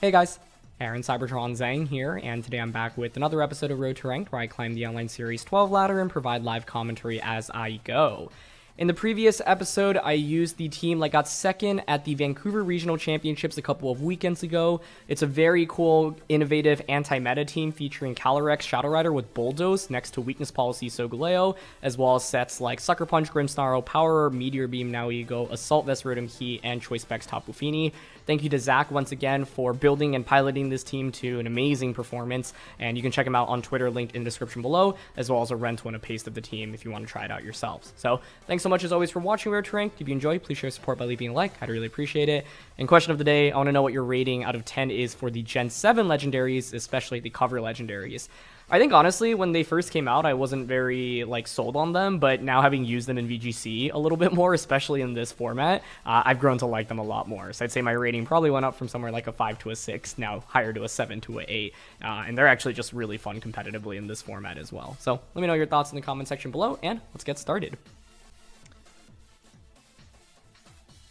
Hey guys, Aaron Cybertron Zhang here, and today I'm back with another episode of Road to Ranked where I climb the Online Series 12 ladder and provide live commentary as I go. In the previous episode, I used the team that got second at the Vancouver Regional Championships a couple of weekends ago. It's a very cool, innovative anti-meta team featuring Calyrex Shadow Rider with Bulldoze next to Weakness Policy Solgaleo, as well as sets like Sucker Punch, Grimmsnarl, Power, Meteor Beam, Now Ego, Assault Vest, Rotom Heat, and Choice Specs Tapu Fini. Thank you to Zach once again for building and piloting this team to an amazing performance, and you can check him out on Twitter, linked in the description below, as well as a rental and a paste of the team if you want to try it out yourselves. So thanks so much as always for watching Road to Ranked. If you enjoy, please show your support by leaving a like. I'd really appreciate it. And question of the day, I want to know what your rating out of 10 is for the Gen 7 legendaries, especially the cover legendaries. I think honestly, when they first came out, I wasn't very sold on them, but now having used them in VGC a little bit more, especially in this format, I've grown to like them a lot more. So I'd say my rating probably went up from somewhere like a 5 to a 6, now higher to a 7 to a 8, and they're actually just really fun competitively in this format as well. So let me know your thoughts in the comment section below, and let's get started.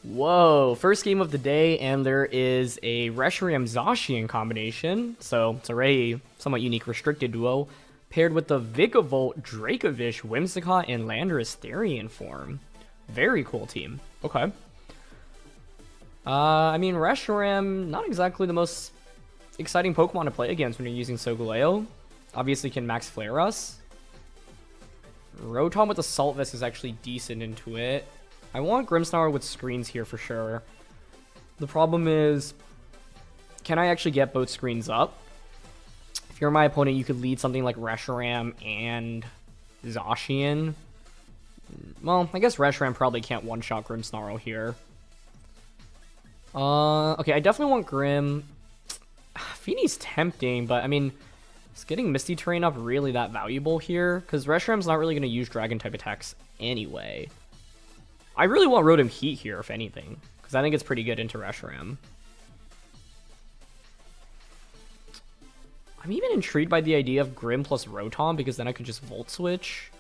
Whoa, first game of the day, and there is a Reshiram Zacian combination, so it's already somewhat unique restricted duo, paired with the Vikavolt, Dracovish, Whimsicott, and Landorus-T in form. Very cool team. Okay. I mean, Reshiram, not exactly the most exciting Pokemon to play against when you're using Solgaleo. Obviously can max flare us. Rotom with Assault Vest is actually decent into it. I want Grimmsnarl with screens here for sure. The problem is, can I actually get both screens up? If you're my opponent, you could lead something like Reshiram and Zacian. Well, I guess Reshiram probably can't one-shot Grimmsnarl here. Okay, I definitely want Grim. Fini's tempting, but I mean, is getting Misty Terrain up really that valuable here? Because Reshiram's not really going to use Dragon-type attacks anyway. I really want Rotom Heat here, if anything, because I think it's pretty good into Reshiram. I'm even intrigued by the idea of Grimm plus Rotom, because then I could just Volt Switch.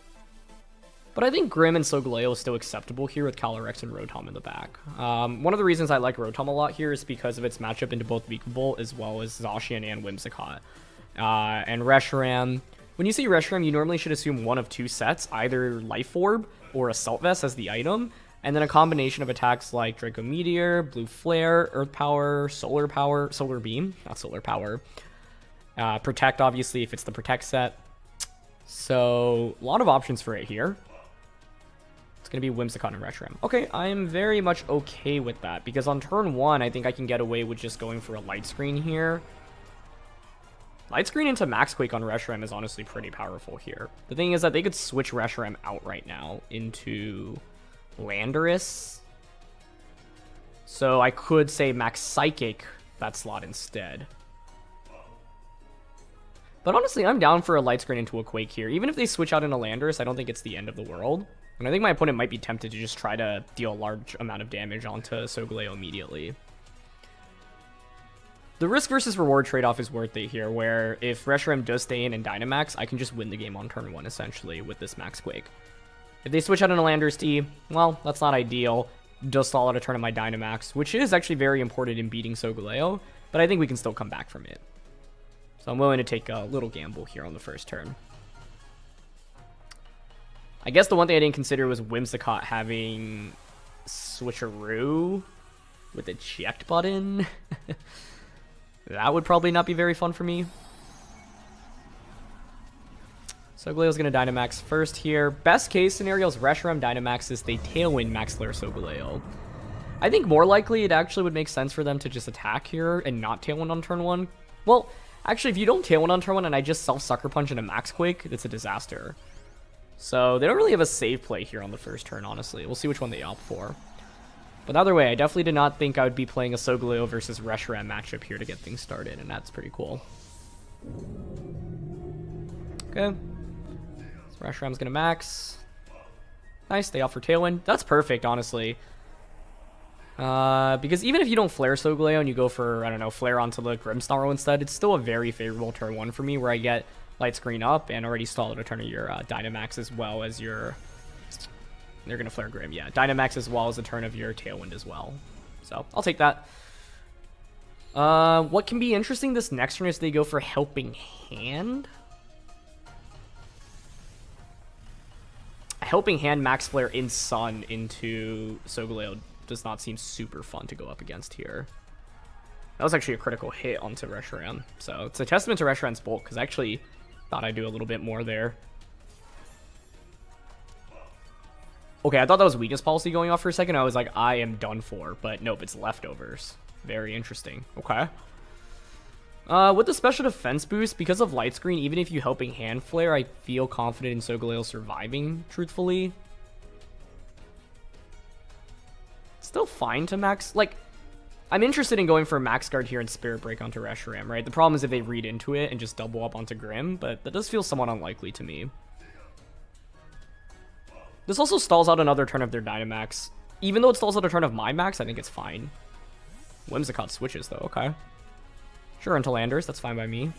But I think Grimm and Solgaleo is still acceptable here with Calyrex and Rotom in the back. One of the reasons I like Rotom a lot here is because of its matchup into both Vikavolt as well as Zacian and Whimsicott. And Reshiram, when you see Reshiram, you normally should assume one of two sets, either Life Orb or Assault Vest as the item, and then a combination of attacks like Draco Meteor, Blue Flare, Earth Power, Solar Beam, not Solar Power, Protect, obviously, if it's the Protect set. So, a lot of options for it here. It's going to be Whimsicott and Reshiram. Okay, I am very much okay with that, because on turn 1, I think I can get away with just going for a Light Screen here. Light Screen into Max Quake on Reshiram is honestly pretty powerful here. The thing is that they could switch Reshiram out right now into Landorus. So I could say Max Psychic that slot instead. But honestly, I'm down for a Light Screen into a Quake here. Even if they switch out into Landorus, I don't think it's the end of the world. And I think my opponent might be tempted to just try to deal a large amount of damage onto Solgaleo immediately. The risk versus reward trade-off is worth it here, where if Reshiram does stay in and Dynamax, I can just win the game on turn 1, essentially, with this Max Quake. If they switch out into Landorus-T, well, that's not ideal. Does stall out a turn of my Dynamax, which is actually very important in beating Solgaleo, but I think we can still come back from it. So I'm willing to take a little gamble here on the first turn. I guess the one thing I didn't consider was Whimsicott having Switcheroo with a checked button. That would probably not be very fun for me. Solgaleo's going to Dynamax first here. Best case scenario is Reshiram Dynamaxes, they Tailwind Max Flare Solgaleo. I think more likely it actually would make sense for them to just attack here and not Tailwind on turn 1. Well, actually, if you don't Tailwind on turn 1 and I just Sucker Punch into Max Quake, it's a disaster. So they don't really have a save play here on the first turn, honestly. We'll see which one they opt for. But either way, I definitely did not think I would be playing a Solgaleo versus Reshiram matchup here to get things started, and that's pretty cool. Okay. So Reshiram's going to max. Nice, they offer Tailwind. That's perfect, honestly. Because even if you don't Flare Solgaleo and you go for, I don't know, Flare onto the Grimmsnarl instead, it's still a very favorable turn 1 for me, where I get Light Screen up and already stalled a turn of your Dynamax as well as your... They're going to Flare Grim, yeah. Dynamax as well as a turn of your Tailwind as well. So, I'll take that. What can be interesting this next turn is they go for Helping Hand. Helping Hand, Max Flare in Sun into Solgaleo does not seem super fun to go up against here. That was actually a critical hit onto Reshiram. So it's a testament to Reshiram's bulk, because I actually thought I'd do a little bit more there. Okay, I thought that was weakness policy going off for a second. I was like, I am done for. But nope, it's leftovers. Very interesting. Okay. With the special defense boost, because of Light Screen, even if you Helping Hand Flare, I feel confident in Solgaleo surviving, truthfully. Still fine to max. Like, I'm interested in going for Max Guard here and Spirit Break onto Reshiram, right? The problem is if they read into it and just double up onto Grim, but that does feel somewhat unlikely to me. This also stalls out another turn of their Dynamax. Even though it stalls out a turn of my Max, I think it's fine. Whimsicott switches, though. Okay. Sure, into Landorus. That's fine by me.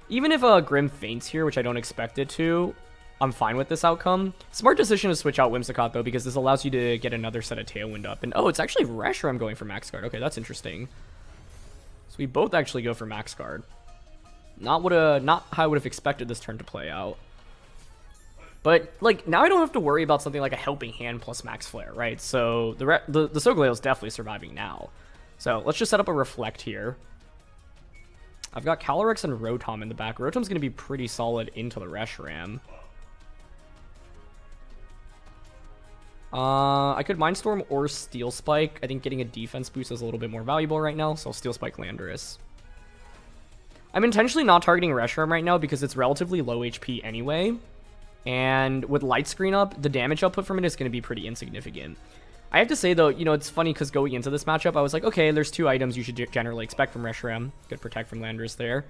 Even if Grim faints here, which I don't expect it to, I'm fine with this outcome. Smart decision to switch out Whimsicott, though, because this allows you to get another set of Tailwind up. And, oh, it's actually Reshiram going for Max Guard. Okay, that's interesting. So we both actually go for Max Guard. Not how I would have expected this turn to play out. But, like, now I don't have to worry about something like a Helping Hand plus Max Flare, right? So the Solgaleo is definitely surviving now. So let's just set up a Reflect here. I've got Calyrex and Rotom in the back. Rotom's going to be pretty solid into the Reshiram. I could Mindstorm or Steel Spike. I think getting a defense boost is a little bit more valuable right now, so I'll Steel Spike Landorus. I'm intentionally not targeting Reshiram right now because it's relatively low HP anyway. And with Light Screen up, the damage output from it is going to be pretty insignificant. I have to say, though, you know, it's funny because going into this matchup, I was like, okay, there's two items you should generally expect from Reshiram. Good Protect from Landorus there.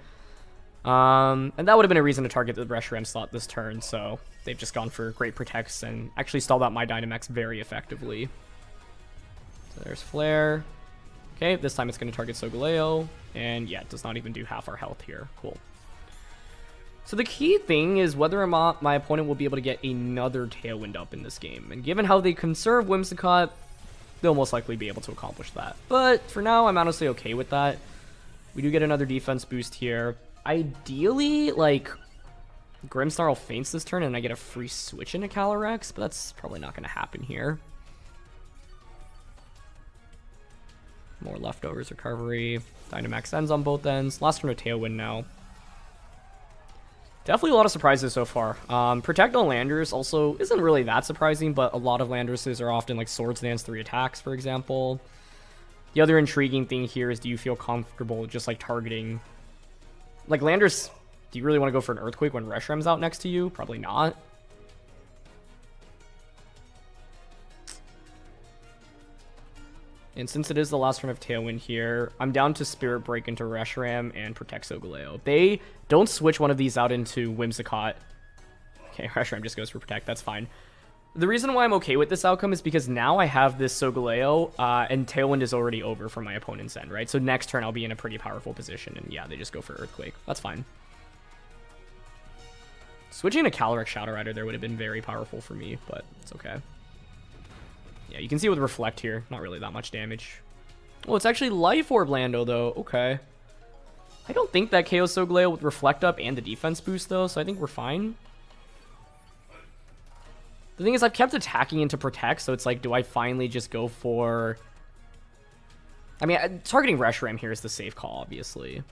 And that would have been a reason to target the Reshiram slot this turn, so they've just gone for great Protects and actually stalled out my Dynamax very effectively. So there's Flare. Okay, this time it's going to target Solgaleo, and yeah, it does not even do half our health here. Cool. So the key thing is whether or not my opponent will be able to get another Tailwind up in this game. And given how they conserve Whimsicott, they'll most likely be able to accomplish that. But for now, I'm honestly okay with that. We do get another defense boost here. Ideally, like, Grimmsnarl faints this turn and I get a free switch into Calyrex, but that's probably not going to happen here. More leftovers recovery. Dynamax ends on both ends. Last turn of Tailwind now. Definitely a lot of surprises so far. Protect on Landorus also isn't really that surprising, but a lot of Landoruses are often like Swords Dance 3 attacks, for example. The other intriguing thing here is, do you feel comfortable just like targeting... Like Landorus, do you really want to go for an Earthquake when Reshiram's out next to you? Probably not. And since it is the last turn of Tailwind here, I'm down to Spirit Break into Reshiram and Protect Solgaleo. They don't switch one of these out into Whimsicott. Okay, Reshiram just goes for Protect. That's fine. The reason why I'm okay with this outcome is because now I have this Solgaleo, and Tailwind is already over from my opponent's end, right? So next turn I'll be in a pretty powerful position, and yeah, they just go for Earthquake. That's fine. Switching to Calyrex Shadow Rider there would have been very powerful for me, but it's okay. Yeah, you can see with Reflect here, not really that much damage. Oh, it's actually Life Orb Lando, though. Okay. I don't think that KO's Solgaleo with Reflect up and the defense boost, though, so I think we're fine. The thing is, I've kept attacking into Protect, so it's like, do I finally just go for... I mean, targeting Reshiram here is the safe call, obviously.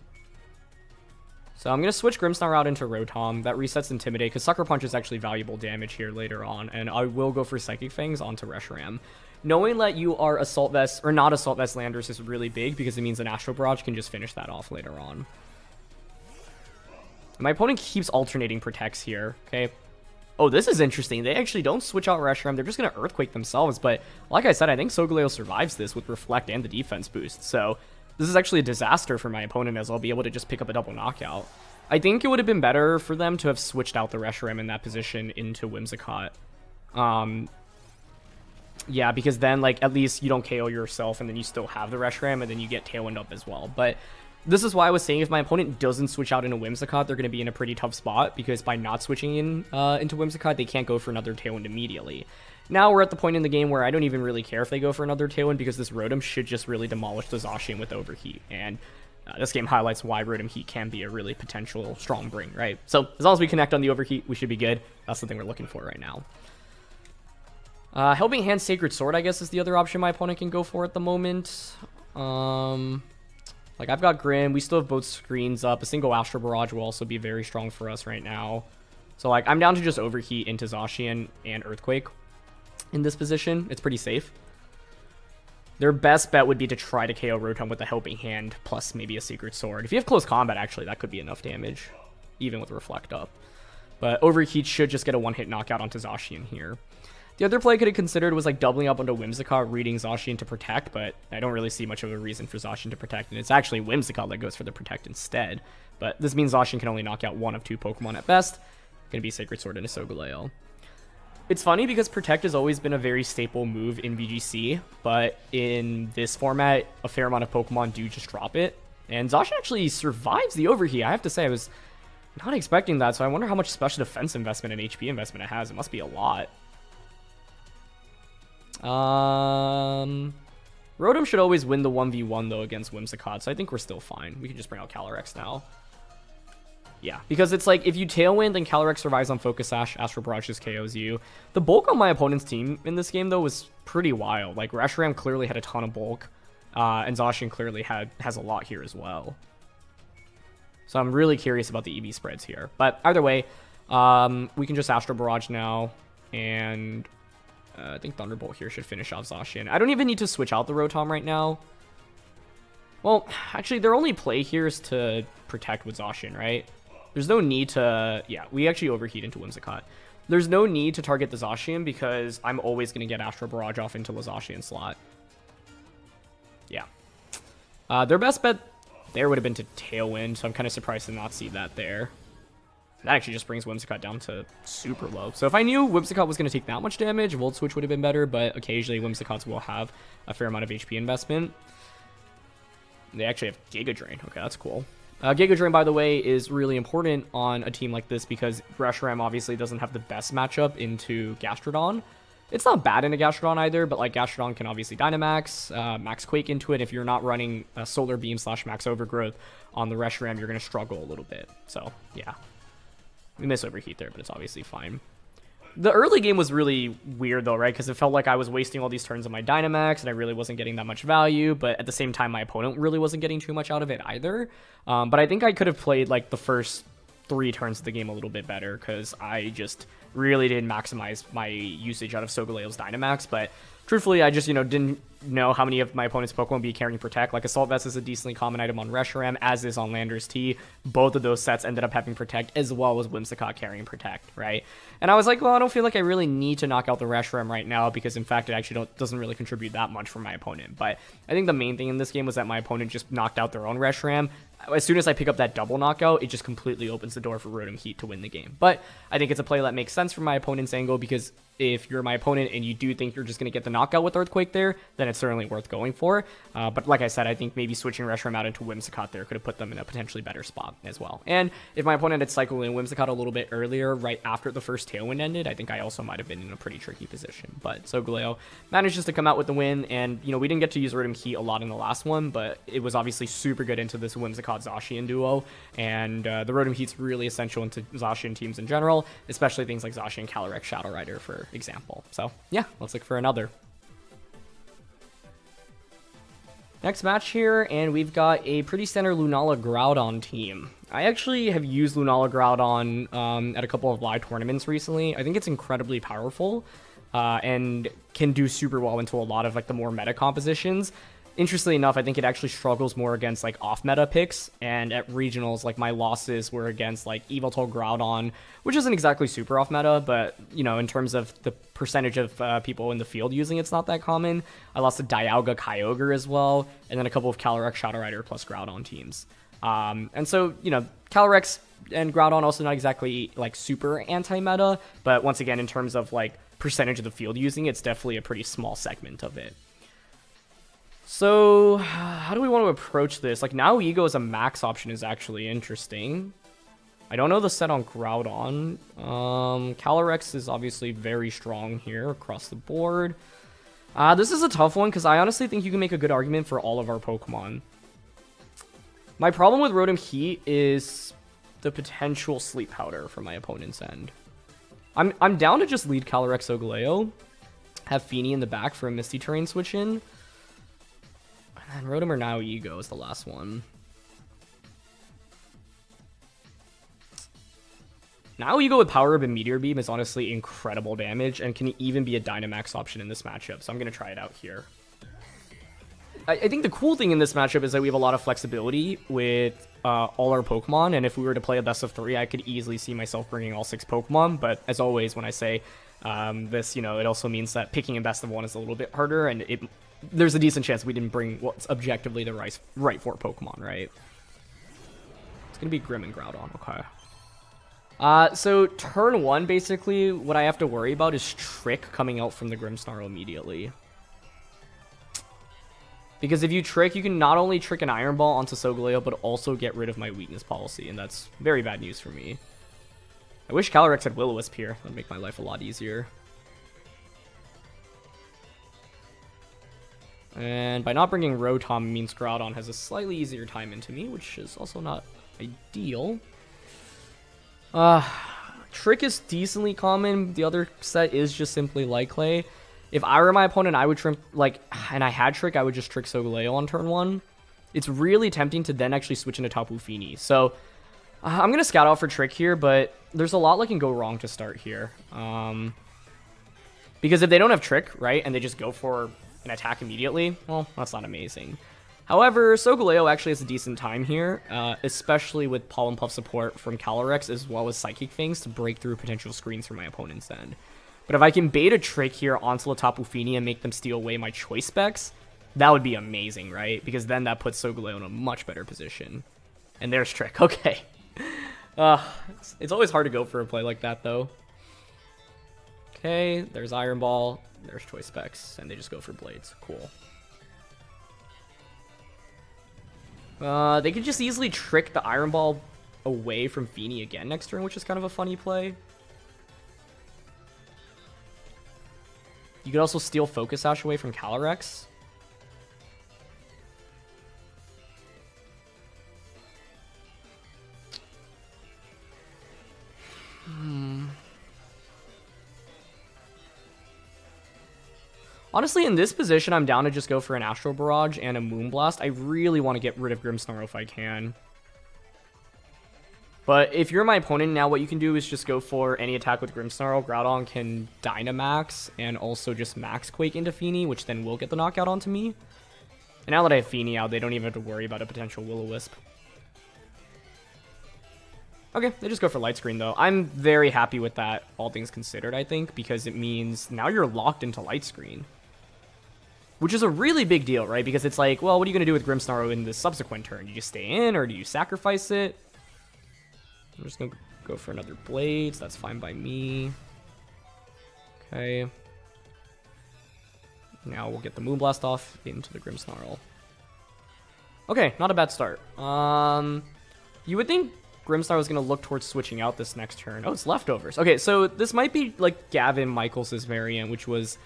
So I'm going to switch Grimmsnarl out into Rotom. That resets Intimidate, because Sucker Punch is actually valuable damage here later on, and I will go for Psychic Fangs onto Reshiram. Knowing that you are Assault Vest, or not Assault Vest Landorus is really big, because it means an Astral Barrage can just finish that off later on. My opponent keeps alternating Protects here, okay? Oh, this is interesting. They actually don't switch out Reshiram. They're just going to Earthquake themselves, but like I said, I think Solgaleo survives this with Reflect and the defense boost, so... This is actually a disaster for my opponent, as I'll be able to just pick up a double knockout. I think it would have been better for them to have switched out the Reshiram in that position into Whimsicott. Yeah, because then, like, at least you don't KO yourself, and then you still have the Reshiram, and then you get Tailwind up as well. But this is why I was saying if my opponent doesn't switch out into Whimsicott, they're going to be in a pretty tough spot, because by not switching in into Whimsicott, they can't go for another Tailwind immediately. now we're at the point in the game where I don't even really care if they go for another Tailwind, because this Rotom should just really demolish the Zacian with Overheat, and this game highlights why Rotom Heat can be a really potential strong bring, right? So as long as we connect on the Overheat, we should be good. That's the thing we're looking for right now. Helping Hand Sacred Sword, I guess, is the other option my opponent can go for at the moment. Like, I've got Grim. We still have both screens up. A single Astro Barrage will also be very strong for us right now. So, like, I'm down to just Overheat into Zacian and Earthquake in this position. It's pretty safe. Their best bet would be to try to KO Rotom with a Helping Hand plus maybe a Sacred Sword. If you have Close Combat, actually, that could be enough damage, even with Reflect up. But Overheat should just get a one-hit knockout onto Zacian here. The other play I could have considered was like doubling up onto Whimsicott, reading Zacian to Protect, but I don't really see much of a reason for Zacian to Protect, and it's actually Whimsicott that goes for the Protect instead. But this means Zacian can only knock out one of two Pokemon at best. Gonna be Sacred Sword into Solgaleo. It's funny because Protect has always been a very staple move in VGC, but in this format, a fair amount of Pokemon do just drop it. And Zacian actually survives the Overheat. I have to say, I was not expecting that, so I wonder how much special defense investment and HP investment it has. It must be a lot. Rotom should always win the 1v1 though against Whimsicott, so I think we're still fine. We can just bring out Calyrex now. Yeah, because it's like, if you Tailwind and Calyrex survives on Focus Sash, Astro Barrage just KOs you. The bulk on my opponent's team in this game though was pretty wild. Like, Reshiram clearly had a ton of bulk, and Zacian clearly has a lot here as well. So I'm really curious about the EV spreads here. But either way, we can just Astro Barrage now, and I think Thunderbolt here should finish off Zacian. I don't even need to switch out the Rotom right now. Well, actually, their only play here is to Protect with Zacian, right? There's no need to... Yeah, we actually Overheat into Whimsicott. There's no need to target the Zacian because I'm always going to get Astro Barrage off into the Zacian slot. Yeah. Their best bet there would have been to Tailwind, so I'm kind of surprised to not see that there. That actually just brings Whimsicott down to super low. So if I knew Whimsicott was going to take that much damage, Volt Switch would have been better, but occasionally Whimsicotts will have a fair amount of HP investment. They actually have Giga Drain. Okay, that's cool. Giga Drain, by the way, is really important on a team like this because Reshiram obviously doesn't have the best matchup into Gastrodon. It's not bad in a Gastrodon either, but like Gastrodon can obviously Dynamax, Max Quake into it. If you're not running Solar Beam / Max Overgrowth on the Reshiram, you're going to struggle a little bit. So, yeah. We miss Overheat there, but it's obviously fine. The early game was really weird, though, right? Because it felt like I was wasting all these turns on my Dynamax, and I really wasn't getting that much value. But at the same time, my opponent really wasn't getting too much out of it either. But I think I could have played, like, the first 3 turns of the game a little bit better, because I just really didn't maximize my usage out of Solgaleo's Dynamax. But truthfully, I just, didn't know how many of my opponent's Pokemon would be carrying Protect. Like, Assault Vest is a decently common item on Reshiram, as is on Landorus-T. Both of those sets ended up having Protect, as well as Whimsicott carrying Protect, right? And I was like, well, I don't feel like I really need to knock out the Reshiram right now, because in fact, it actually doesn't really contribute that much for my opponent. But I think the main thing in this game was that my opponent just knocked out their own Reshiram. As soon as I pick up that double knockout, it just completely opens the door for Rotom Heat to win the game. But I think it's a play that makes sense from my opponent's angle, because if you're my opponent and you do think you're just going to get the knockout with Earthquake there, then it's certainly worth going for. But like I said, I think maybe switching Reshiram out into Whimsicott there could have put them in a potentially better spot as well. And if my opponent had cycled in Whimsicott a little bit earlier, right after the first Tailwind ended, I think I also might have been in a pretty tricky position. But Solgaleo manages to come out with the win, and we didn't get to use Rotom Heat a lot in the last one, but it was obviously super good into this Whimsicott-Zacian duo, and the Rotom Heat's really essential into Zacian teams in general, especially things like Zacian Calyrex Shadow Rider, for example. So yeah, let's look for another. Next match here, and we've got a pretty standard Lunala Groudon team. I actually have used Lunala Groudon at a couple of live tournaments recently. I think it's incredibly powerful and can do super well into a lot of like the more meta compositions. Interestingly enough, I think it actually struggles more against like off-meta picks, and at regionals, like my losses were against like Yveltal Groudon, which isn't exactly super off-meta, but in terms of the percentage of people in the field using it's not that common. I lost to Dialga Kyogre as well, and then a couple of Calyrex Shadow Rider plus Groudon teams. And so, Calyrex and Groudon also not exactly like super anti-meta, but once again, in terms of like percentage of the field using, it's definitely a pretty small segment of it. So, how do we want to approach this? Like, now Ego as a max option is actually interesting. I don't know the set on Groudon. Calyrex is obviously very strong here across the board. This is a tough one because I honestly think you can make a good argument for all of our Pokemon. My problem with Rotom Heat is the potential Sleep Powder from my opponent's end. I'm down to just lead Calyrex Solgaleo, have Feeny in the back for a Misty Terrain switch in, and then Rotom or Now Ego is the last one. Now Ego with Power Urb and Meteor Beam is honestly incredible damage and can even be a Dynamax option in this matchup, so I'm going to try it out here. I think the cool thing in this matchup is that we have a lot of flexibility with all our Pokemon, and if we were to play a best of 3, I could easily see myself bringing all 6 Pokemon, but as always, when I say this, you know, it also means that picking a best of 1 is a little bit harder, and there's a decent chance we didn't bring what's objectively the right 4 Pokemon, right? It's going to be Grim and Groudon, okay. So turn 1, basically, what I have to worry about is Trick coming out from the Grimmsnarl immediately. Because if you Trick, you can not only trick an Iron Ball onto Solgaleo, but also get rid of my weakness policy, and that's very bad news for me. I wish Calyrex had Will-O-Wisp here. That would make my life a lot easier. And by not bringing Rotom means Groudon has a slightly easier time into me, which is also not ideal. Trick is decently common. The other set is just simply Light Clay. If I were my opponent, I would trim, and I had Trick, I would just Trick Solgaleo on turn 1. It's really tempting to then actually switch into Tapu Fini. So, I'm going to scout out for Trick here, but there's a lot that can go wrong to start here. Because if they don't have Trick, right, and they just go for an attack immediately, well, that's not amazing. However, Solgaleo actually has a decent time here, especially with Pollen Puff support from Calyrex as well as Psychic Fangs to break through potential screens from my opponent's end. But if I can bait a Trick here onto the Tapu Fini and make them steal away my choice specs, that would be amazing, right? Because then that puts Solgaleo in a much better position. And there's Trick, okay. It's always hard to go for a play like that, though. Okay, there's Iron Ball, there's choice specs, and they just go for Blades. Cool. They could just easily trick the Iron Ball away from Feeny again next turn, which is kind of a funny play. You could also steal Focus Sash away from Calyrex. Honestly, in this position, I'm down to just go for an Astral Barrage and a Moonblast. I really want to get rid of Grimmsnarl if I can. But if you're my opponent now, what you can do is just go for any attack with Grimmsnarl. Groudon can Dynamax and also just Max Quake into Feeny, which then will get the knockout onto me. And now that I have Feeny out, they don't even have to worry about a potential Will-O-Wisp. Okay, they just go for Light Screen, though. I'm very happy with that, all things considered, I think, because it means now you're locked into Light Screen. Which is a really big deal, right? Because it's like, well, what are you going to do with Grimmsnarl in the subsequent turn? Do you just stay in, or do you sacrifice it? I'm just going to go for another Blades. That's fine by me. Okay. Now we'll get the Moonblast off into the Grimmsnarl. Okay, not a bad start. You would think Grimmsnarl was going to look towards switching out this next turn. Oh, it's Leftovers. Okay, so this might be like Gavin Michaels' variant, which was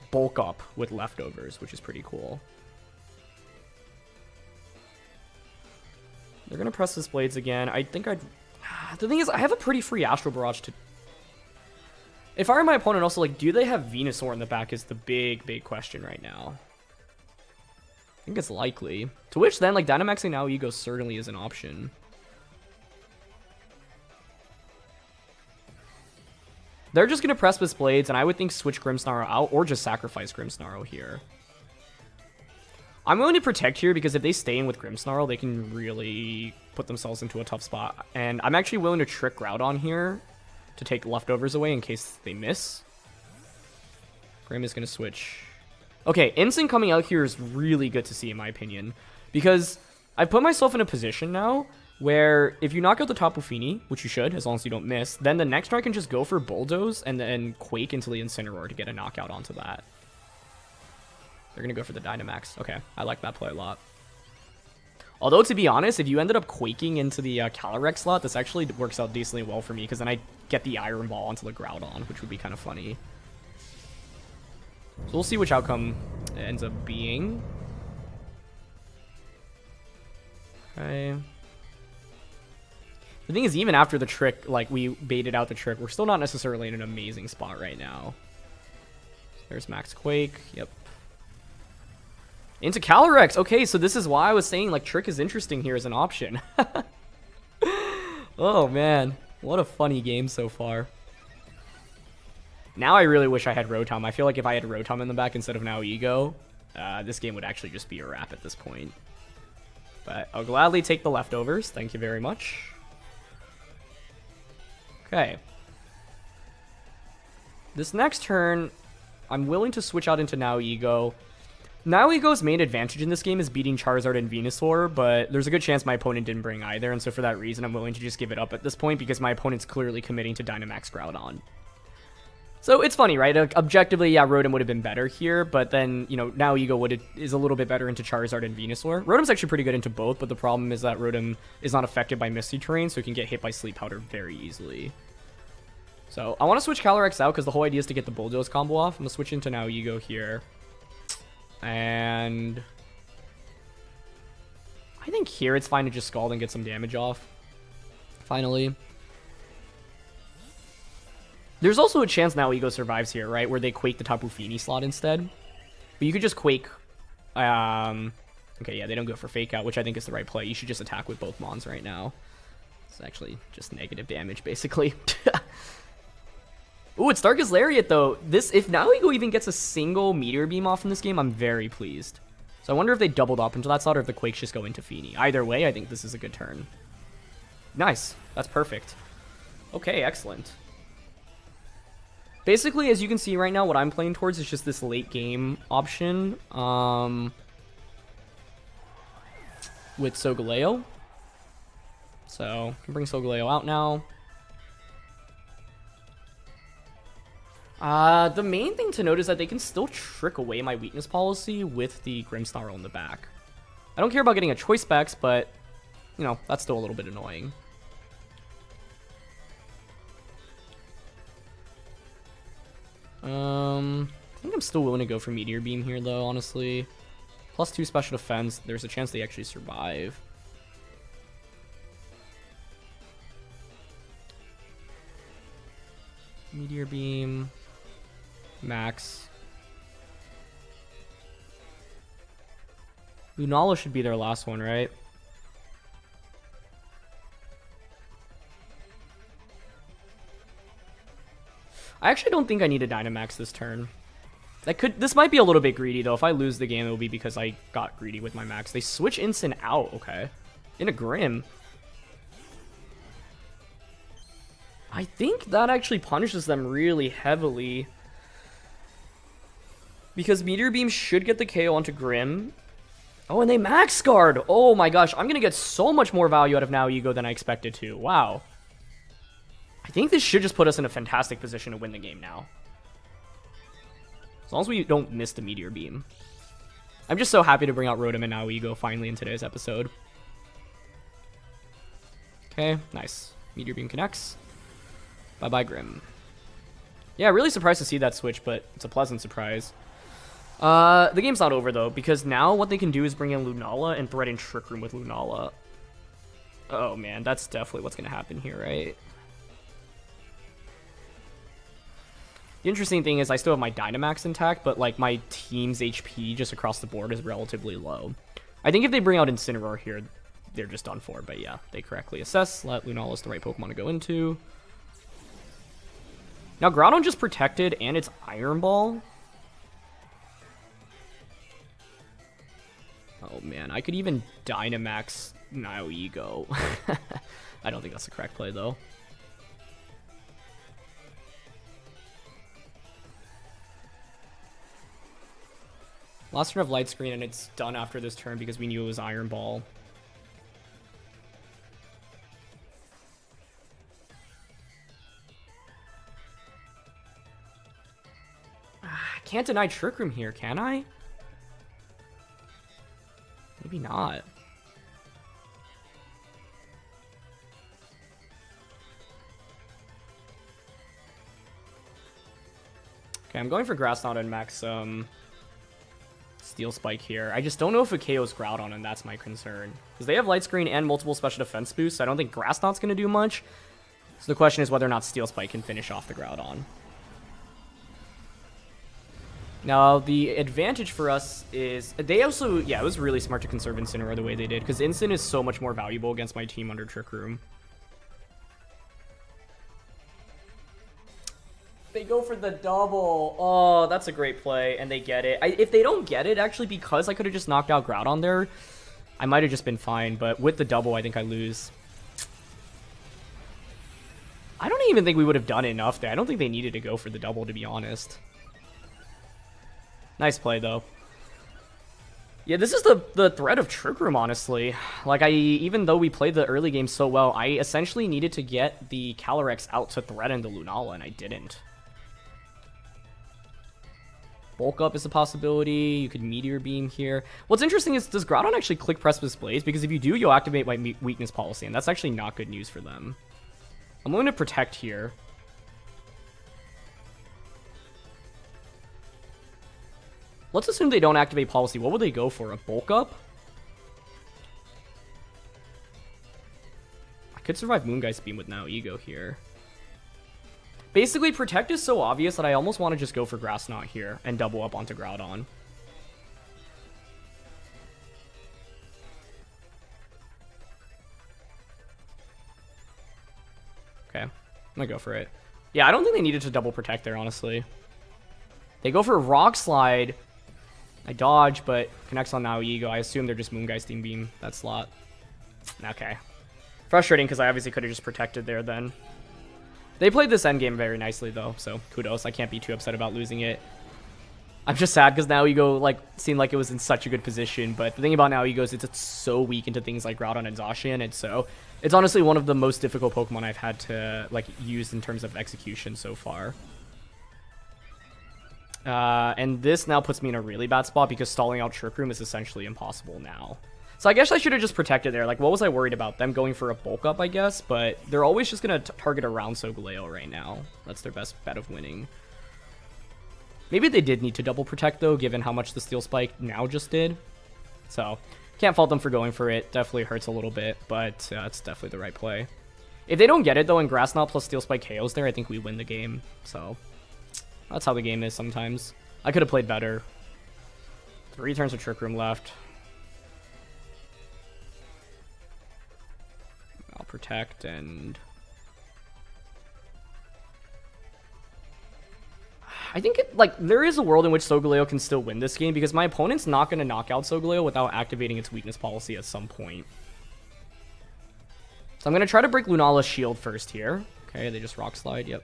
Bulk Up with Leftovers, which is pretty cool. They're going to press this Blades again. I think I'd... The thing is, I have a pretty free Astral Barrage to... If I were my opponent, also, like, do they have Venusaur in the back is the big question right now. I think it's likely. To which then, like, Dynamaxing Now Ego certainly is an option. They're just going to press this Blades, and I would think switch Grimmsnarl out, or just sacrifice Grimmsnarl here. I'm willing to protect here, because if they stay in with Grimmsnarl, they can really put themselves into a tough spot. And I'm actually willing to trick Groudon here to take Leftovers away in case they miss. Grimm is going to switch. Okay, Instinct coming out here is really good to see, in my opinion, because I've put myself in a position now where if you knock out the Tapu Fini, which you should, as long as you don't miss, then the next turn I can just go for Bulldoze and then Quake into the Incineroar to get a knockout onto that. They're going to go for the Dynamax. Okay, I like that play a lot. Although, to be honest, if you ended up quaking into the Calyrex slot, this actually works out decently well for me, because then I get the Iron Ball onto the Groudon, which would be kind of funny. So we'll see which outcome it ends up being. Okay. The thing is, even after the trick, like, we baited out the trick, we're still not necessarily in an amazing spot right now. There's Max Quake. Yep. Into Calyrex. Okay, so this is why I was saying, like, Trick is interesting here as an option. Oh, man. What a funny game so far. Now I really wish I had Rotom. I feel like if I had Rotom in the back instead of now Ego, this game would actually just be a wrap at this point. But I'll gladly take the leftovers. Thank you very much. Okay. This next turn, I'm willing to switch out into now Ego. Now Ego's main advantage in this game is beating Charizard and Venusaur, but there's a good chance my opponent didn't bring either, and so for that reason I'm willing to just give it up at this point because my opponent's clearly committing to Dynamax Groudon. So it's funny, right? Objectively, yeah, Rotom would have been better here, but then, you know, now Ego is a little bit better into Charizard and Venusaur. Rotom's actually pretty good into both, but the problem is that Rotom is not affected by Misty Terrain, so it can get hit by Sleep Powder very easily. So I want to switch Calyrex out because the whole idea is to get the Bulldoze combo off. I'm going to switch into now Ego here. And I think here it's fine to just Scald and get some damage off. Finally. There's also a chance now Ego survives here, right? Where they Quake the Tapu Fini slot instead. But you could just Quake... okay, yeah, they don't go for Fake Out, which I think is the right play. You should just attack with both Mons right now. It's actually just negative damage, basically. Ooh, it's Darkest Lariat, though. If now Ego even gets a single Meteor Beam off in this game, I'm very pleased. So I wonder if they doubled up into that slot or if the Quakes just go into Fini. Either way, I think this is a good turn. Nice. That's perfect. Okay, excellent. Basically, as you can see right now, what I'm playing towards is just this late game option with Solgaleo. So, I can bring Solgaleo out now. The main thing to note is that they can still trick away my weakness policy with the Grimmsnarl in the back. I don't care about getting a choice specs, but, you know, that's still a little bit annoying. I think I'm still willing to go for Meteor Beam here, though, honestly. +2 special defense, there's a chance they actually survive. Meteor Beam. Max. Lunala should be their last one, right? I actually don't think I need a Dynamax this turn. This might be a little bit greedy, though. If I lose the game, it will be because I got greedy with my Max. They switch Incin out, okay. In a Grimm. I think that actually punishes them really heavily. Because Meteor Beam should get the KO onto Grimm. Oh, and they Max Guard! Oh my gosh, I'm gonna get so much more value out of now Ego than I expected to. Wow. I think this should just put us in a fantastic position to win the game now. As long as we don't miss the Meteor Beam. I'm just so happy to bring out Rotom and now Ego finally in today's episode. Okay, nice. Meteor Beam connects. Bye-bye, Grimm. Yeah, really surprised to see that switch, but it's a pleasant surprise. The game's not over, though, because now what they can do is bring in Lunala and threaten Trick Room with Lunala. Oh, man, that's definitely what's going to happen here, right? The interesting thing is I still have my Dynamax intact, but, like, my team's HP just across the board is relatively low. I think if they bring out Incineroar here, they're just done for, but yeah, they correctly assess. Let Lunala the right Pokemon to go into. Now, Groudon just protected, and it's Iron Ball. Oh, man. I could even Dynamax now Ego. I don't think that's the correct play, though. Last turn of Light Screen, and it's done after this turn because we knew it was Iron Ball. I can't deny Trick Room here, can I? Maybe not. Okay, I'm going for Grass Knot and max Steel Spike here. I just don't know if it KOs Groudon, and that's my concern. Because they have Light Screen and multiple special defense boosts, so I don't think Grass Knot's going to do much. So the question is whether or not Steel Spike can finish off the Groudon. Now, the advantage for us is... They also... Yeah, it was really smart to conserve Incineroar the way they did, because Incin is so much more valuable against my team under Trick Room. They go for the double. Oh, that's a great play, and they get it. If they don't get it, actually, because I could have just knocked out Groudon there, I might have just been fine, but with the double, I think I lose. I don't even think we would have done enough there. I don't think they needed to go for the double, to be honest. Nice play, though. Yeah, this is the threat of Trick Room, honestly. Like, even though we played the early game so well, I essentially needed to get the Calyrex out to threaten the Lunala, and I didn't. Bulk Up is a possibility. You could Meteor Beam here. What's interesting is, does Groudon actually click Precipice Blades? Because if you do, you'll activate my weakness policy, and that's actually not good news for them. I'm going to Protect here. Let's assume they don't activate policy. What would they go for? A Bulk Up? I could survive Moongeist Beam with Now Ego here. Basically, Protect is so obvious that I almost want to just go for Grass Knot here and double up onto Groudon. Okay, I'm gonna go for it. Yeah, I don't think they needed to double Protect there, honestly. They go for Rock Slide. I dodge, but connects on Now Ego. I assume they're just Moongeist Beam that slot. Okay. Frustrating, because I obviously could have just protected there then. They played this endgame very nicely, though, so kudos. I can't be too upset about losing it. I'm just sad, because Now Ego, like, seemed like it was in such a good position, but the thing about Now Ego is it's so weak into things like Groudon and Zacian, and so it's honestly one of the most difficult Pokemon I've had to, like, use in terms of execution so far. And this now puts me in a really bad spot because stalling out Trick Room is essentially impossible now. So I guess I should have just protected there. Like, what was I worried about? Them going for a Bulk Up, I guess, but they're always just going to target around Solgaleo right now. That's their best bet of winning. Maybe they did need to double protect, though, given how much the Steel Spike now just did. So, can't fault them for going for it. Definitely hurts a little bit, but it's definitely the right play. If they don't get it, though, and Grass Knot plus Steel Spike KOs there, I think we win the game. So, that's how the game is sometimes. I could have played better. 3 turns of Trick Room left. I'll protect and... I think, there is a world in which Solgaleo can still win this game because my opponent's not going to knock out Solgaleo without activating its weakness policy at some point. So I'm going to try to break Lunala's shield first here. Okay, they just Rock Slide, yep.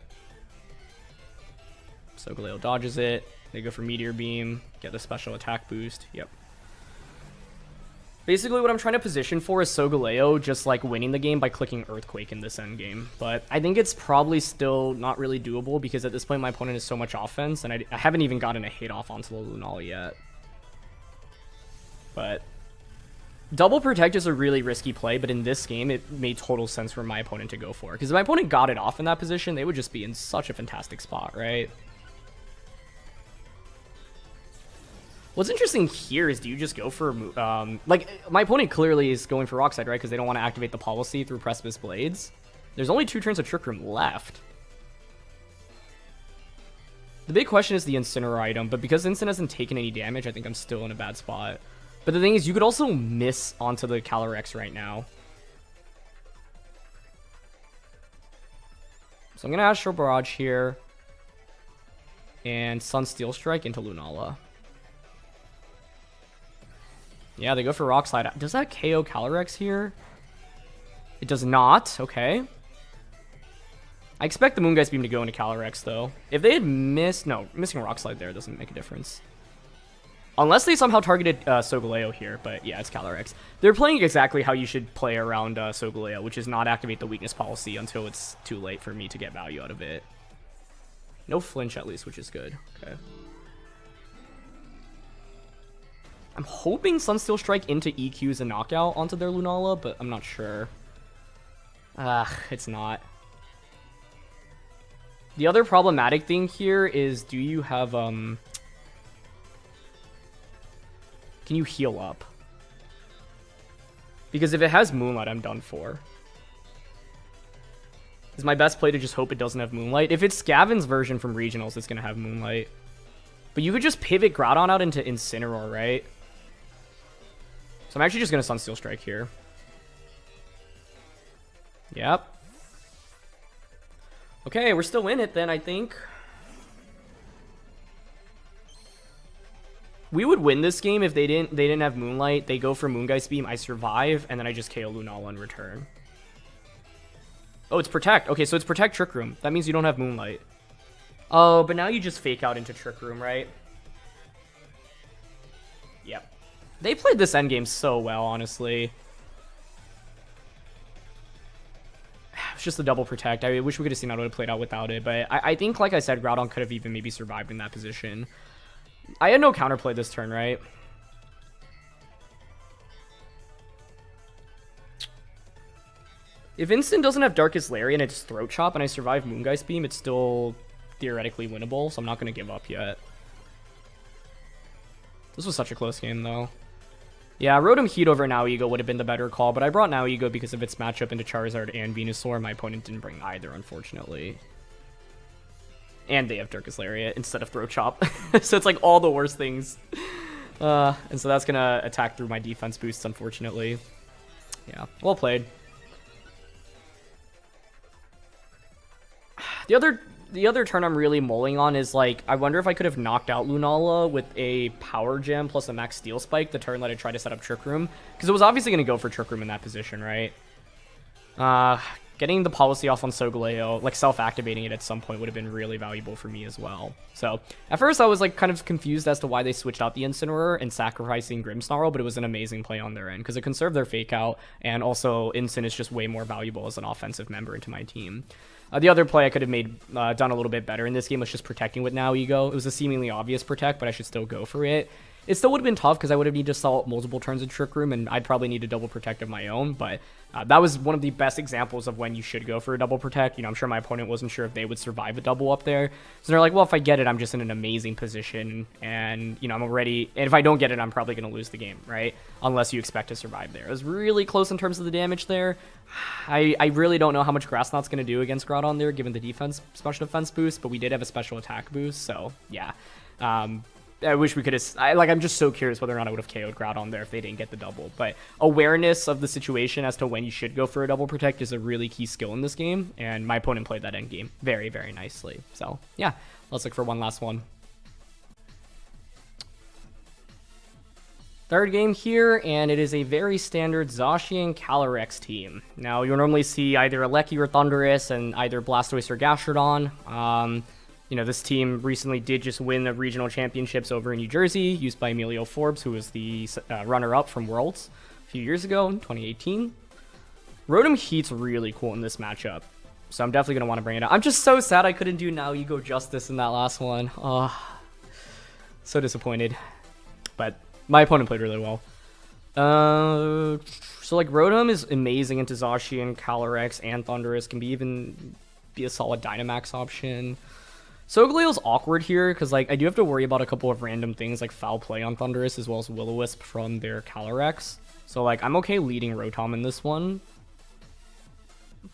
Solgaleo dodges it. They go for Meteor Beam, get the special attack boost, yep. Basically, what I'm trying to position for is Solgaleo just, like, winning the game by clicking Earthquake in this endgame. But I think it's probably still not really doable because at this point my opponent has so much offense, and I haven't even gotten a hit off onto the Lunala yet. But double protect is a really risky play, but in this game, it made total sense for my opponent to go for it. Because if my opponent got it off in that position, they would just be in such a fantastic spot, right? What's interesting here is, do you just go for, like, my opponent clearly is going for Rock Slide, right? Because they don't want to activate the policy through Precipice Blades. There's only 2 turns of Trick Room left. The big question is the Incineroar item, but because Incin hasn't taken any damage, I think I'm still in a bad spot. But the thing is, you could also miss onto the Calyrex right now. So I'm going to Astral Barrage here. And Sun Steel Strike into Lunala. Yeah, they go for Rock Slide. Does that KO Calyrex here? It does not. Okay. I expect the Moongeist Beam to go into Calyrex, though. If they had missed... No, missing Rock Slide there doesn't make a difference. Unless they somehow targeted Solgaleo here, but yeah, it's Calyrex. They're playing exactly how you should play around Solgaleo, which is not activate the weakness policy until it's too late for me to get value out of it. No flinch, at least, which is good. Okay. I'm hoping Sunsteel Strike into EQs a knockout onto their Lunala, but I'm not sure. It's not. The other problematic thing here is, do you have, can you heal up? Because if it has Moonlight, I'm done for. Is my best play to just hope it doesn't have Moonlight? If it's Gavin's version from Regionals, it's going to have Moonlight. But you could just pivot Groudon out into Incineroar, right? So I'm actually just going to Sunsteel Strike here. Yep. Okay, we're still in it then, I think. We would win this game if they didn't have Moonlight. They go for Moongeist Beam, I survive, and then I just KO Lunala in return. Oh, it's Protect. Okay, so it's Protect Trick Room. That means you don't have Moonlight. Oh, but now you just fake out into Trick Room, right? Yep. They played this endgame so well, honestly. It's just a double Protect. I wish we could have seen how it would have played out without it, but I think, like I said, Groudon could have even maybe survived in that position. I had no counterplay this turn, right? If Instant doesn't have Darkest Lariat and it's Throat Chop and I survive Moongeist Beam, it's still theoretically winnable, so I'm not going to give up yet. This was such a close game, though. Yeah, Rotom Heat over Now-Ego would have been the better call, but I brought Now-Ego because of its matchup into Charizard and Venusaur. My opponent didn't bring either, unfortunately. And they have Darkest Lariat instead of Throat Chop. So it's like all the worst things. And so that's going to attack through my defense boosts, unfortunately. Yeah, well played. The other turn I'm really mulling on is, like, I wonder if I could have knocked out Lunala with a Power Gem plus a Max Steel Spike the turn that I tried to set up Trick Room. Because it was obviously going to go for Trick Room in that position, right? Getting the policy off on Solgaleo, like self-activating it at some point would have been really valuable for me as well. So at first I was like kind of confused as to why they switched out the Incineroar and sacrificing Grimmsnarl, but it was an amazing play on their end because it conserved their fake out, and also Incin is just way more valuable as an offensive member into my team. The other play I could have made done a little bit better in this game was just protecting with Now-Ego. It was a seemingly obvious protect, but I should still go for it. It still would have been tough because I would have needed to sell multiple turns in Trick Room, and I'd probably need a double protect of my own, but that was one of the best examples of when you should go for a double protect. You know, I'm sure my opponent wasn't sure if they would survive a double up there. So they're like, well, if I get it, I'm just in an amazing position, and, you know, I'm already, and if I don't get it, I'm probably going to lose the game, right? Unless you expect to survive there. It was really close in terms of the damage there. I really don't know how much Grass Knot's going to do against Groudon there, given the defense, special defense boost, but we did have a special attack boost, so yeah. I wish we could have... I'm just so curious whether or not I would have KO'd Groudon there if they didn't get the double. But awareness of the situation as to when you should go for a double protect is a really key skill in this game. And my opponent played that end game very, very nicely. So, yeah. Let's look for one last one. Third game here, and it is a very standard Zacian Calyrex team. Now, you'll normally see either Alecki or Thundurus and either Blastoise or Gastrodon. You know, this team recently did just win the regional championships over in New Jersey, used by Emilio Forbes, who was the runner-up from Worlds a few years ago in 2018. Rotom Heat's really cool in this matchup, so I'm definitely going to want to bring it out. I'm just so sad I couldn't do Now-Ego justice in that last one. Oh, so disappointed. But my opponent played really well. So, like, Rotom is amazing into Zacian, Calyrex, and Thundurus. Can be even be a solid Dynamax option. Solgaleo's awkward here, because, like, I do have to worry about a couple of random things, like Foul Play on Thundurus, as well as Will-O-Wisp from their Calyrex. So, like, I'm okay leading Rotom in this one.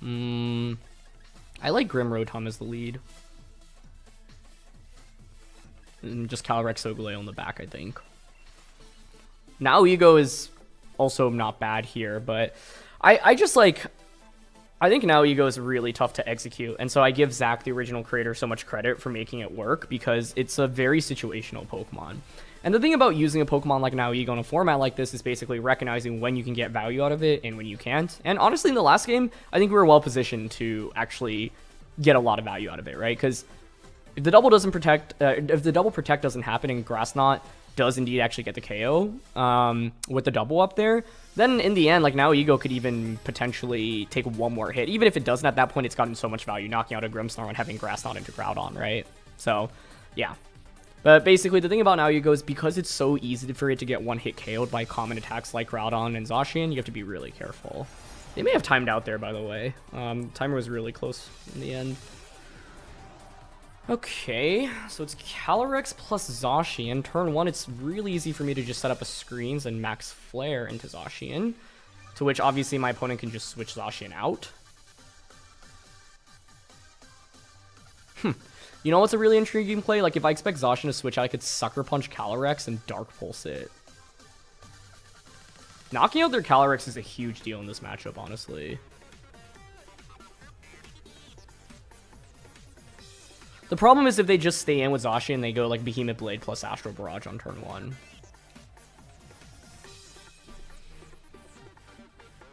I like Grim Rotom as the lead. And just Calyrex Solgaleo in the back, I think. Now-Ego is also not bad here, but I just, like... I think Now-Ego is really tough to execute, and so I give Zach, the original creator, so much credit for making it work, because it's a very situational Pokemon. And the thing about using a Pokemon like Now-Ego in a format like this is basically recognizing when you can get value out of it and when you can't. And honestly, in the last game, I think we were well positioned to actually get a lot of value out of it, right? Because if the double doesn't protect, if the double protect doesn't happen and Grass Knot does indeed actually get the KO with the double up there, then in the end, like, Now-Ego could even potentially take one more hit. Even if it doesn't at that point, it's gotten so much value knocking out a Grimmsnarl and having Grass Knot into Groudon, right? So, yeah. But basically, the thing about Now-Ego is because it's so easy for it to get one hit KO'd by common attacks like Groudon and Zacian, you have to be really careful. They may have timed out there, by the way. Timer was really close in the end. Okay, so it's Calyrex plus Zacian. Turn 1, it's really easy for me to just set up a screens and max flare into Zacian. To which, obviously, my opponent can just switch Zacian out. You know what's a really intriguing play? Like, if I expect Zacian to switch out, I could Sucker Punch Calyrex and Dark Pulse it. Knocking out their Calyrex is a huge deal in this matchup, honestly. The problem is if they just stay in with Zacian, they go like Behemoth Blade plus Astral Barrage on turn 1.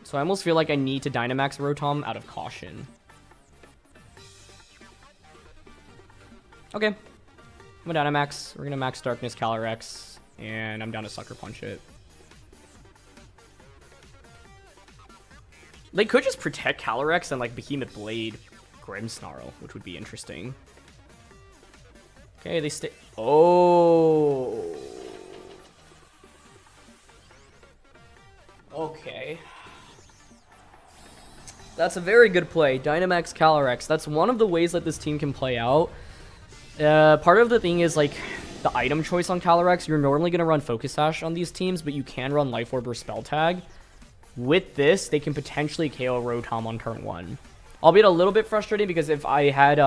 So I almost feel like I need to Dynamax Rotom out of caution. Okay. I'm a Dynamax. We're going to Max Darkness Calyrex, and I'm down to Sucker Punch it. They could just protect Calyrex and like Behemoth Blade Grimmsnarl, which would be interesting. Okay, they stay. Oh. Okay. That's a very good play. Dynamax Calyrex. That's one of the ways that this team can play out. Part of the thing is, like, the item choice on Calyrex. You're normally going to run Focus Sash on these teams, but you can run Life Orb or Spell Tag. With this, they can potentially KO Rotom on turn 1. Albeit a little bit frustrating, because if I had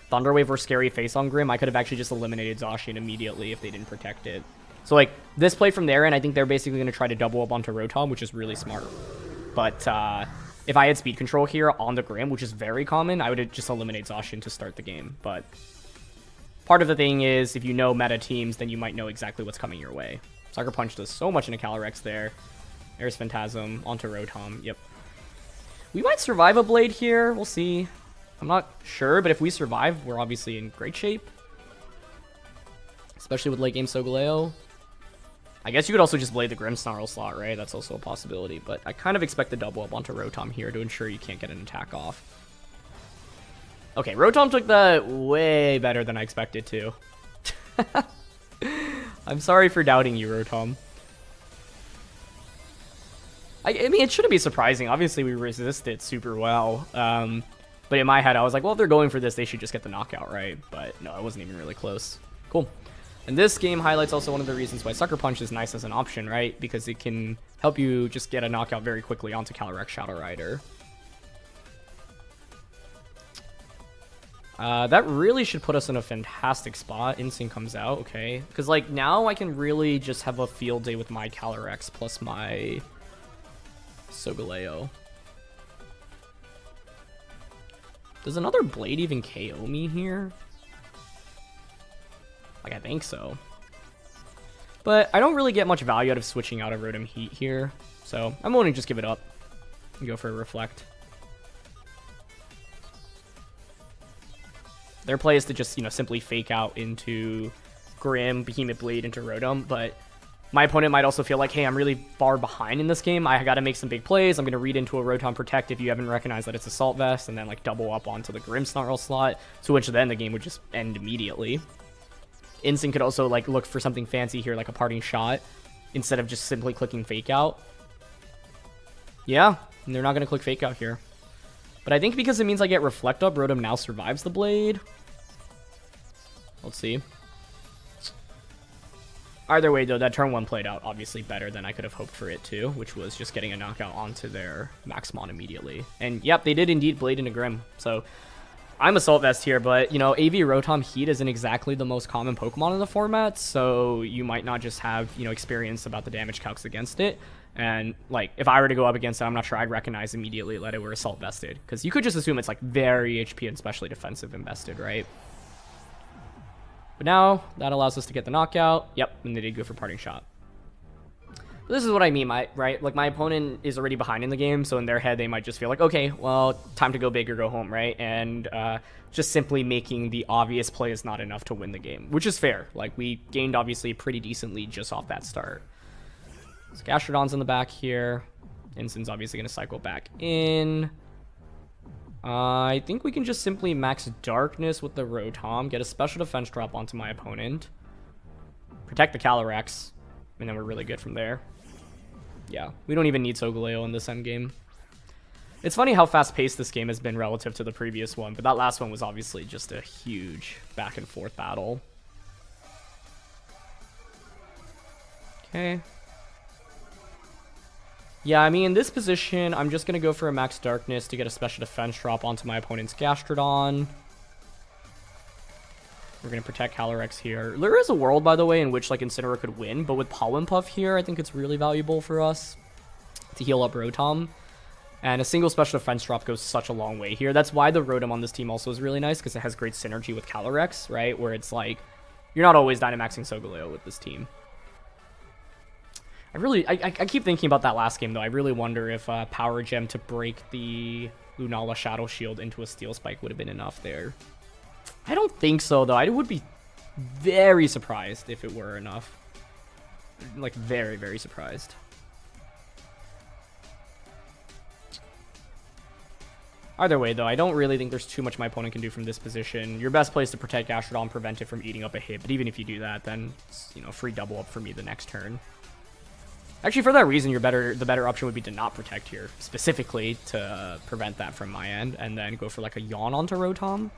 Thunder Wave or Scary Face on Grim, I could have actually just eliminated Zacian immediately if they didn't protect it. So, like, this play from there, and I think they're basically going to try to double up onto Rotom, which is really smart. But if I had speed control here on the Grim, which is very common, I would just eliminate Zacian to start the game. But part of the thing is, if you know meta teams, then you might know exactly what's coming your way. Sucker Punch does so much into Calyrex there. There's Phantasm onto Rotom. Yep. We might survive a Blade here. We'll see. I'm not sure, but if we survive, we're obviously in great shape. Especially with late game Solgaleo. I guess you could also just Blade the Grimmsnarl slot, right? That's also a possibility, but I kind of expect the double up onto Rotom here to ensure you can't get an attack off. Okay, Rotom took that way better than I expected to. I'm sorry for doubting you, Rotom. I mean, it shouldn't be surprising. Obviously, we resisted super well. But in my head, I was like, well, if they're going for this, they should just get the knockout, right? But no, it wasn't even really close. Cool. And this game highlights also one of the reasons why Sucker Punch is nice as an option, right? Because it can help you just get a knockout very quickly onto Calyrex Shadow Rider. That really should put us in a fantastic spot. Instinct comes out, okay. Because, like, now I can really just have a field day with my Calyrex plus my Solgaleo. Does another Blade even KO me here? Like, I think so. But I don't really get much value out of switching out of Rotom Heat here. So I'm willing to just give it up and go for a Reflect. Their play is to just, you know, simply fake out into Grim, Behemoth Blade into Rotom, but my opponent might also feel like, hey, I'm really far behind in this game. I got to make some big plays. I'm going to read into a Rotom Protect if you haven't recognized that it's Assault Vest, and then like double up onto the Grimmsnarl slot, to which then the game would just end immediately. Instinct could also like look for something fancy here, like a Parting Shot, instead of just simply clicking Fake Out. Yeah, and they're not going to click Fake Out here. But I think because it means I get Reflect Up, Rotom now survives the Blade. Let's see. Either way, though, that turn 1 played out obviously better than I could have hoped for it to, which was just getting a knockout onto their Maxmon immediately. And yep, they did indeed Blade into Grim. So I'm Assault Vest here, but, you know, AV Rotom Heat isn't exactly the most common Pokemon in the format, so you might not just have, you know, experience about the damage calcs against it. And, like, if I were to go up against it, I'm not sure I'd recognize immediately that it were Assault Vested, because you could just assume it's, like, very HP and especially defensive invested, right? But now, that allows us to get the knockout. Yep, and they did go for Parting Shot. But this is what I mean, right? Like, my opponent is already behind in the game, so in their head, they might just feel like, okay, well, time to go big or go home, right? And just simply making the obvious play is not enough to win the game, which is fair. Like, we gained, obviously, a pretty decent lead just off that start. So Gastrodon's in the back here. Instin's obviously going to cycle back in. I think we can just simply max Darkness with the Rotom, get a special defense drop onto my opponent, protect the Calyrex, and then we're really good from there. Yeah, we don't even need Solgaleo in this endgame. It's funny how fast-paced this game has been relative to the previous one, but that last one was obviously just a huge back-and-forth battle. Okay. Yeah, I mean, in this position, I'm just going to go for a Max Darkness to get a Special Defense drop onto my opponent's Gastrodon. We're going to protect Calyrex here. There is a world, by the way, in which like Incineroar could win, but with Pollen Puff here, I think it's really valuable for us to heal up Rotom. And a single Special Defense drop goes such a long way here. That's why the Rotom on this team also is really nice, because it has great synergy with Calyrex, right? Where it's like, you're not always Dynamaxing Solgaleo with this team. I keep thinking about that last game, though. I really wonder if Power Gem to break the Lunala Shadow Shield into a Steel Spike would have been enough there. I don't think so, though. I would be very surprised if it were enough. Like, very, very surprised. Either way, though, I don't really think there's too much my opponent can do from this position. Your best play is to protect Gastrodon, prevent it from eating up a hit. But even if you do that, then it's, you know, free double up for me the next turn. Actually, for that reason, the better option would be to not protect here, specifically to prevent that from my end, and then go for like a Yawn onto Rotom.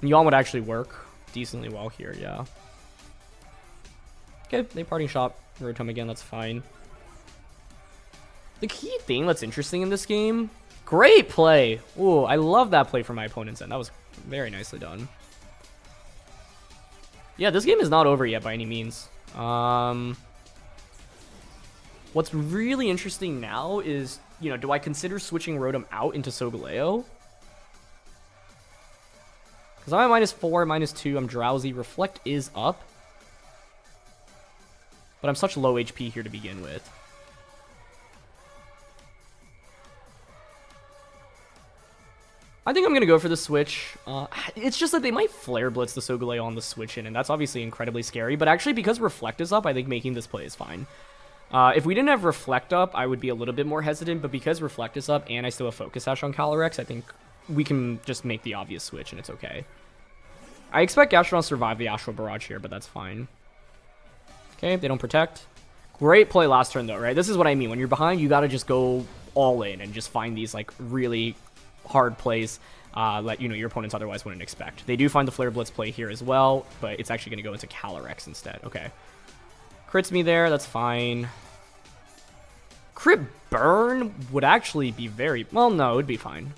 Yawn would actually work decently well here, yeah. Okay, they parting shot Rotom again, that's fine. The key thing that's interesting in this game, great play. Ooh, I love that play from my opponent's end. That was very nicely done. Yeah, this game is not over yet by any means. What's really interesting now is, you know, do I consider switching Rotom out into Solgaleo? Because I'm at -4, -2, I'm drowsy. Reflect is up. But I'm such low HP here to begin with. I think I'm going to go for the switch. It's just that they might Flare Blitz the Solgaleo on the switch in, and that's obviously incredibly scary. But actually, because Reflect is up, I think making this play is fine. If we didn't have Reflect up, I would be a little bit more hesitant, but because Reflect is up and I still have Focus Sash on Calyrex, I think we can just make the obvious switch and it's okay. I expect Gastrodon to survive the Astral Barrage here, but that's fine. Okay, they don't protect. Great play last turn though, right? This is what I mean. When you're behind, you gotta just go all in and just find these like really hard plays that, you know, your opponents otherwise wouldn't expect. They do find the Flare Blitz play here as well, but it's actually going to go into Calyrex instead. Okay. Crits me there, that's fine. Crit Burn would actually be very... Well, no, it would be fine.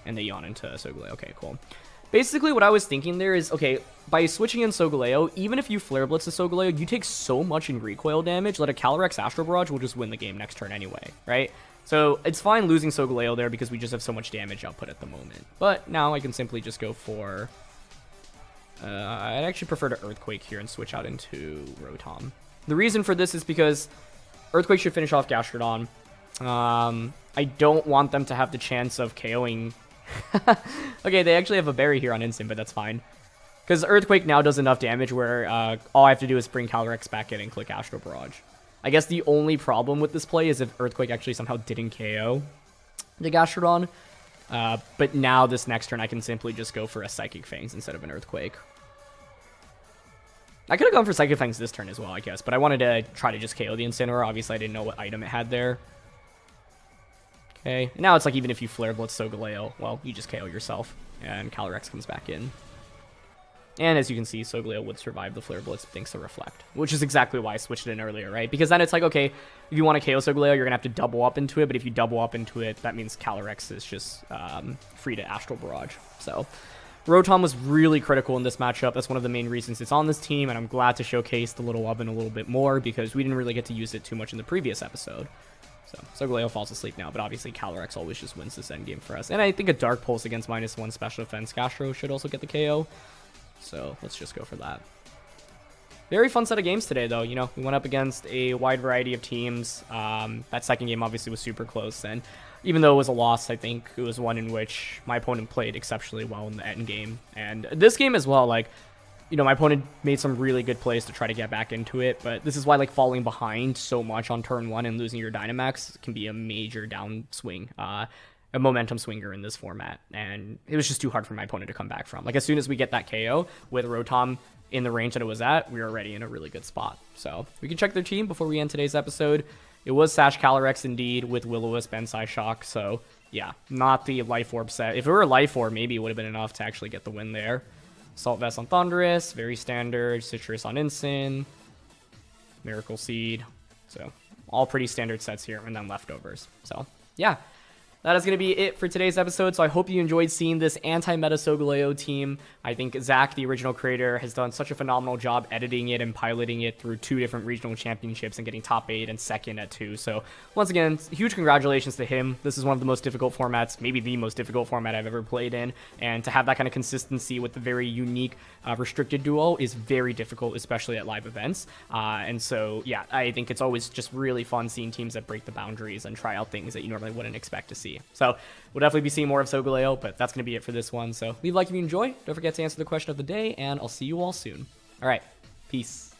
And they yawn into Solgaleo. Okay, cool. Basically, what I was thinking there is, okay, by switching in Solgaleo, even if you Flare Blitz the Solgaleo, you take so much in recoil damage that a Calyrex Astral Barrage will just win the game next turn anyway, right? So it's fine losing Solgaleo there because we just have so much damage output at the moment. But now I can simply just go for... I'd actually prefer to Earthquake here and switch out into Rotom. The reason for this is because Earthquake should finish off Gastrodon. I don't want them to have the chance of KOing... Okay, they actually have a berry here on instant, but that's fine. Because Earthquake now does enough damage where all I have to do is bring Calyrex back in and click Astral Barrage. I guess the only problem with this play is if Earthquake actually somehow didn't KO the Gastrodon. But now this next turn I can simply just go for a Psychic Fangs instead of an Earthquake. I could have gone for Psychic Fangs this turn as well, I guess, but I wanted to try to just KO the Incineroar. Obviously, I didn't know what item it had there. Okay, now it's like even if you Flare Blitz Solgaleo, well, you just KO yourself, and Calyrex comes back in. And as you can see, Solgaleo would survive the Flare Blitz thanks to Reflect, which is exactly why I switched it in earlier, right? Because then it's like, okay, if you want to KO Solgaleo, you're going to have to double up into it, but if you double up into it, that means Calyrex is just free to Astral Barrage. So Rotom was really critical in this matchup. That's one of the main reasons it's on this team, and I'm glad to showcase the Little Oven a little bit more because we didn't really get to use it too much in the previous episode. So Solgaleo falls asleep now, but obviously Calyrex always just wins this endgame for us. And I think a Dark Pulse against -1 special defense Gastro should also get the KO. So let's just go for that. Very fun set of games today, though. You know, we went up against a wide variety of teams. That second game obviously was super close, and even though it was a loss, I think it was one in which my opponent played exceptionally well in the end game. And this game as well, like, you know, my opponent made some really good plays to try to get back into it, but this is why, like, falling behind so much on turn 1 and losing your Dynamax can be a major downswing, a momentum swinger in this format, and it was just too hard for my opponent to come back from. Like, as soon as we get that KO with Rotom in the range that it was at, we were already in a really good spot. So we can check their team before we end today's episode. It was Sash Calyrex indeed with Will-O-Wisp and Psyshock, so yeah, not the Life Orb set. If it were a Life Orb, maybe it would have been enough to actually get the win there. Assault Vest on Thundurus, very standard. Citrus on Incin. Miracle Seed. So, all pretty standard sets here, and then leftovers. So, yeah. That is going to be it for today's episode, so I hope you enjoyed seeing this anti-meta Solgaleo team. I think Zach, the original creator, has done such a phenomenal job editing it and piloting it through 2 different regional championships and getting top 8 and second at 2. So once again, huge congratulations to him. This is one of the most difficult formats, maybe the most difficult format I've ever played in, and to have that kind of consistency with the very unique restricted duo is very difficult, especially at live events. And so, yeah, I think it's always just really fun seeing teams that break the boundaries and try out things that you normally wouldn't expect to see. So we'll definitely be seeing more of Solgaleo, but that's going to be it for this one. So leave a like if you enjoy. Don't forget to answer the question of the day, and I'll see you all soon. All right, peace.